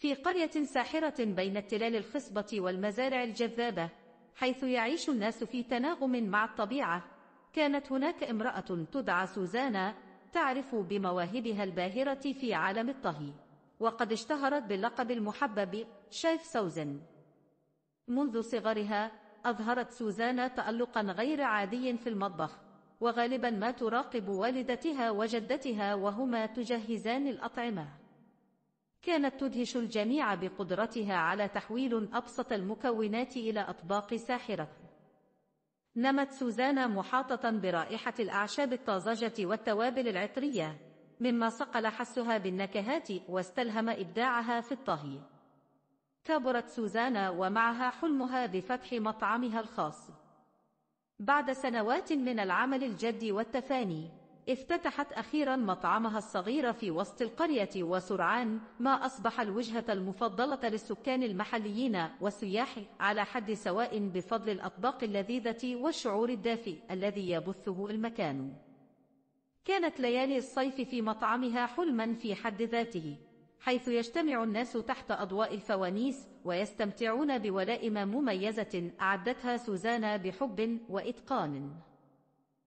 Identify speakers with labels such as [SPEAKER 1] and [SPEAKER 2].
[SPEAKER 1] في قرية ساحرة بين التلال الخصبة والمزارع الجذابة، حيث يعيش الناس في تناغم مع الطبيعة، كانت هناك امرأة تدعى سوزانا تعرف بمواهبها الباهرة في عالم الطهي، وقد اشتهرت باللقب المحبب شيف سوزن. منذ صغرها أظهرت سوزانا تألقا غير عادي في المطبخ، وغالبا ما تراقب والدتها وجدتها وهما تجهزان الأطعمة. كانت تدهش الجميع بقدرتها على تحويل أبسط المكونات إلى أطباق ساحرة. نمت سوزانا محاطة برائحة الأعشاب الطازجة والتوابل العطرية، مما صقل حسها بالنكهات واستلهم إبداعها في الطهي. كبرت سوزانا ومعها حلمها بفتح مطعمها الخاص. بعد سنوات من العمل الجاد والتفاني، افتتحت أخيرا مطعمها الصغير في وسط القرية، وسرعان ما أصبح الوجهة المفضلة للسكان المحليين والسياح على حد سواء بفضل الأطباق اللذيذة والشعور الدافئ الذي يبثه المكان. كانت ليالي الصيف في مطعمها حلما في حد ذاته، حيث يجتمع الناس تحت أضواء الفوانيس ويستمتعون بولائم مميزة أعدتها سوزانا بحب وإتقان.